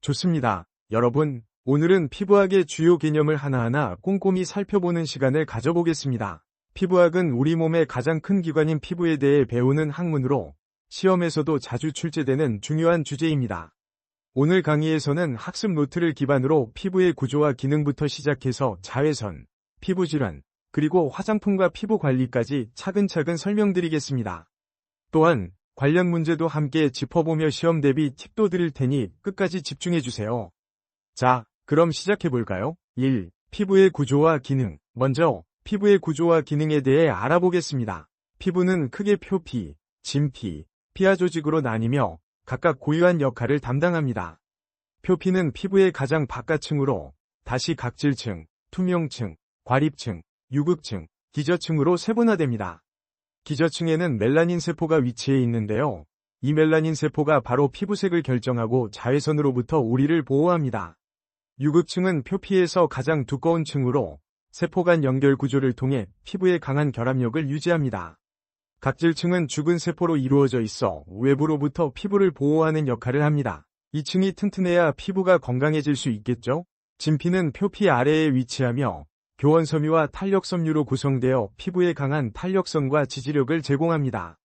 좋습니다. 여러분, 오늘은 피부학의 주요 개념을 하나하나 꼼꼼히 살펴보는 시간을 가져보겠습니다. 피부학은 우리 몸의 가장 큰 기관인 피부에 대해 배우는 학문으로 시험에서도 자주 출제되는 중요한 주제입니다. 오늘 강의에서는 학습 노트를 기반으로 피부의 구조와 기능부터 시작해서 자외선, 피부질환, 그리고 화장품과 피부 관리까지 차근차근 설명드리겠습니다. 또한 관련 문제도 함께 짚어보며 시험 대비 팁도 드릴 테니 끝까지 집중해주세요. 자, 그럼 시작해볼까요? 1. 피부의 구조와 기능. 먼저 피부의 구조와 기능에 대해 알아보겠습니다. 피부는 크게 표피, 진피, 피하 조직으로 나뉘며 각각 고유한 역할을 담당합니다. 표피는 피부의 가장 바깥층으로 다시 각질층, 투명층, 과립층, 유극층, 기저층으로 세분화됩니다. 기저층에는 멜라닌 세포가 위치해 있는데요. 이 멜라닌 세포가 바로 피부색을 결정하고 자외선으로부터 우리를 보호합니다. 유극층은 표피에서 가장 두꺼운 층으로 세포 간 연결 구조를 통해 피부의 강한 결합력을 유지합니다. 각질층은 죽은 세포로 이루어져 있어 외부로부터 피부를 보호하는 역할을 합니다. 이 층이 튼튼해야 피부가 건강해질 수 있겠죠? 진피는 표피 아래에 위치하며 교원섬유와 탄력섬유로 구성되어 피부에 강한 탄력성과 지지력을 제공합니다.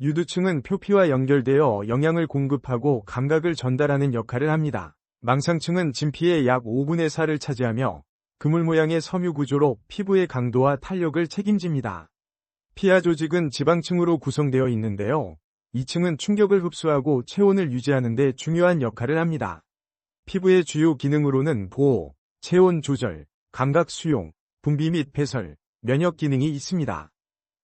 유두층은 표피와 연결되어 영양을 공급하고 감각을 전달하는 역할을 합니다. 망상층은 진피의 약 5분의 4를 차지하며 그물 모양의 섬유 구조로 피부의 강도와 탄력을 책임집니다. 피하 조직은 지방층으로 구성되어 있는데요. 이 층은 충격을 흡수하고 체온을 유지하는 데 중요한 역할을 합니다. 피부의 주요 기능으로는 보호, 체온 조절, 감각 수용, 분비 및 배설, 면역 기능이 있습니다.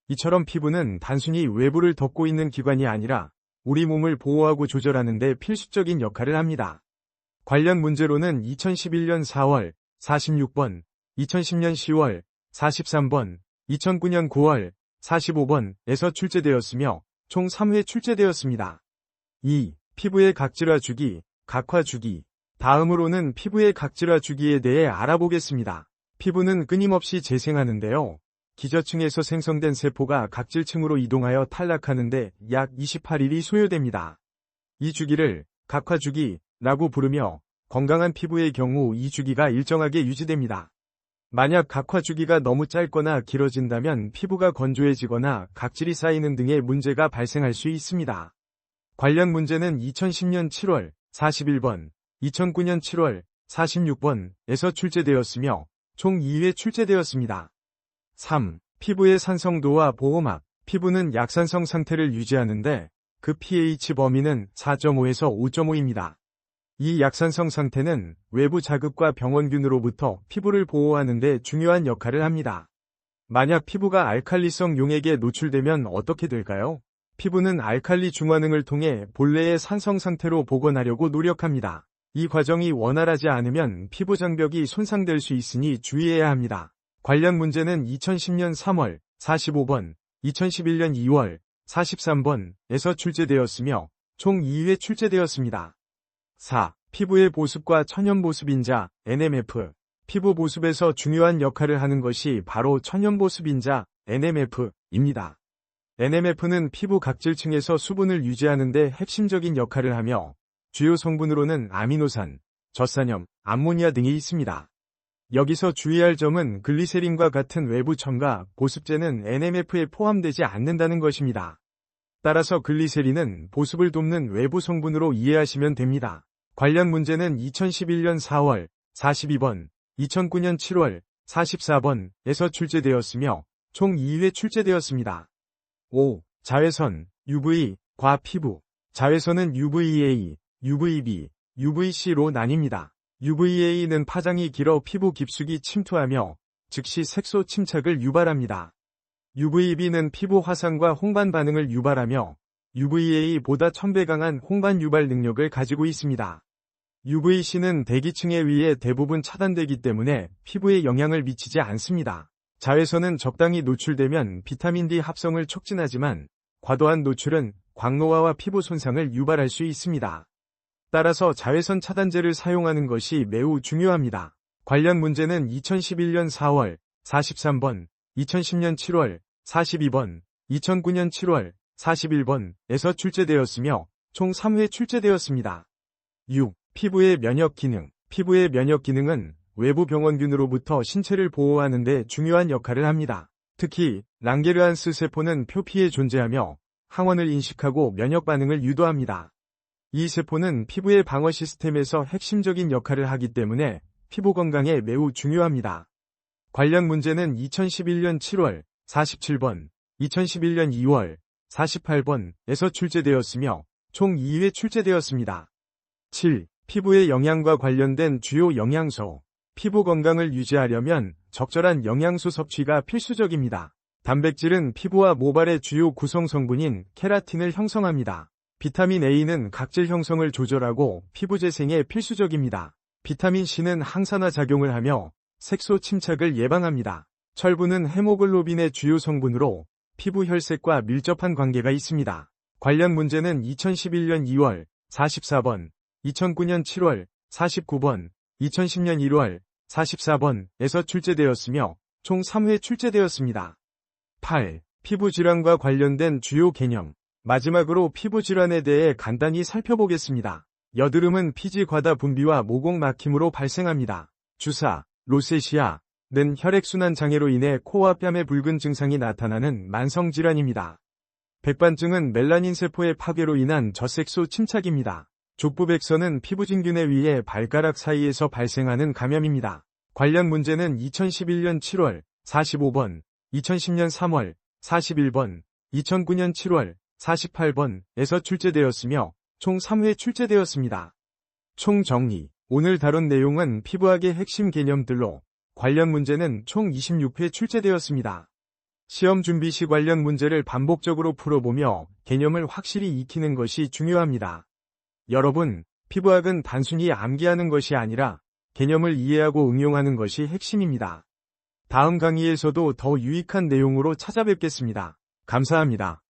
이처럼 피부는 단순히 외부를 덮고 있는 기관이 아니라 우리 몸을 보호하고 조절하는 데 필수적인 역할을 합니다. 관련 문제로는 2011년 4월 46번, 2010년 10월 43번, 2009년 9월 45번에서 출제되었으며 총 3회 출제되었습니다. 2. 피부의 각질화 주기, 각화 주기. 다음으로는 피부의 각질화 주기에 대해 알아보겠습니다. 피부는 끊임없이 재생하는데요. 기저층에서 생성된 세포가 각질층으로 이동하여 탈락하는데 약 28일이 소요됩니다. 이 주기를 각화 주기라고 부르며 건강한 피부의 경우 이 주기가 일정하게 유지됩니다. 만약 각화 주기가 너무 짧거나 길어진다면 피부가 건조해지거나 각질이 쌓이는 등의 문제가 발생할 수 있습니다. 관련 문제는 2010년 7월 41번, 2009년 7월 46번에서 출제되었으며 총 2회 출제되었습니다. 3. 피부의 산성도와 보호막. 피부는 약산성 상태를 유지하는데 그 pH 범위는 4.5에서 5.5입니다. 이 약산성 상태는 외부 자극과 병원균으로부터 피부를 보호하는 데 중요한 역할을 합니다. 만약 피부가 알칼리성 용액에 노출되면 어떻게 될까요? 피부는 알칼리 중화능을 통해 본래의 산성 상태로 복원하려고 노력합니다. 이 과정이 원활하지 않으면 피부 장벽이 손상될 수 있으니 주의해야 합니다. 관련 문제는 2010년 3월 45번, 2011년 2월 43번에서 출제되었으며 총 2회 출제되었습니다. 4. 피부의 보습과 천연보습인자, NMF. 피부 보습에서 중요한 역할을 하는 것이 바로 천연보습인자, NMF입니다. NMF는 피부 각질층에서 수분을 유지하는 데 핵심적인 역할을 하며 주요 성분으로는 아미노산, 젖산염, 암모니아 등이 있습니다. 여기서 주의할 점은 글리세린과 같은 외부 첨가, 보습제는 NMF에 포함되지 않는다는 것입니다. 따라서 글리세린은 보습을 돕는 외부 성분으로 이해하시면 됩니다. 관련 문제는 2011년 4월 42번, 2009년 7월 44번에서 출제되었으며 총 2회 출제되었습니다. 5. 자외선, UV, 과피부. 자외선은 UVA, UVB, UVC로 나뉩니다. UVA는 파장이 길어 피부 깊숙이 침투하며 즉시 색소 침착을 유발합니다. UVB는 피부 화상과 홍반 반응을 유발하며 UVA보다 1000배 강한 홍반 유발 능력을 가지고 있습니다. UVC는 대기층에 의해 대부분 차단되기 때문에 피부에 영향을 미치지 않습니다. 자외선은 적당히 노출되면 비타민 D 합성을 촉진하지만 과도한 노출은 광노화와 피부 손상을 유발할 수 있습니다. 따라서 자외선 차단제를 사용하는 것이 매우 중요합니다. 관련 문제는 2011년 4월 43번, 2010년 7월 42번, 2009년 7월 41번에서 출제되었으며 총 3회 출제되었습니다. 6. 피부의 면역 기능. 피부의 면역 기능은 외부 병원균으로부터 신체를 보호하는 데 중요한 역할을 합니다. 특히 랑게르한스 세포는 표피에 존재하며 항원을 인식하고 면역 반응을 유도합니다. 이 세포는 피부의 방어 시스템에서 핵심적인 역할을 하기 때문에 피부 건강에 매우 중요합니다. 관련 문제는 2011년 7월 47번, 2011년 2월 48번에서 출제되었으며 총 2회 출제되었습니다. 7. 피부의 영양과 관련된 주요 영양소. 피부 건강을 유지하려면 적절한 영양소 섭취가 필수적입니다. 단백질은 피부와 모발의 주요 구성 성분인 케라틴을 형성합니다. 비타민 A는 각질 형성을 조절하고 피부 재생에 필수적입니다. 비타민 C는 항산화 작용을 하며 색소 침착을 예방합니다. 철분은 헤모글로빈의 주요 성분으로 피부 혈색과 밀접한 관계가 있습니다. 관련 문제는 2011년 2월 44번, 2009년 7월 49번, 2010년 1월 44번에서 출제되었으며 총 3회 출제되었습니다. 8. 피부 질환과 관련된 주요 개념. 마지막으로 피부 질환에 대해 간단히 살펴보겠습니다. 여드름은 피지 과다 분비와 모공 막힘으로 발생합니다. 주사, 로세시아는 혈액순환 장애로 인해 코와 뺨에 붉은 증상이 나타나는 만성 질환입니다. 백반증은 멜라닌 세포의 파괴로 인한 젖색소 침착입니다. 족부백선은 피부진균에 의해 발가락 사이에서 발생하는 감염입니다. 관련 문제는 2011년 7월 45번, 2010년 3월 41번, 2009년 7월 48번에서 출제되었으며 총 3회 출제되었습니다. 총정리. 오늘 다룬 내용은 피부학의 핵심 개념들로 관련 문제는 총 26회 출제되었습니다. 시험 준비 시 관련 문제를 반복적으로 풀어보며 개념을 확실히 익히는 것이 중요합니다. 여러분, 피부학은 단순히 암기하는 것이 아니라 개념을 이해하고 응용하는 것이 핵심입니다. 다음 강의에서도 더 유익한 내용으로 찾아뵙겠습니다. 감사합니다.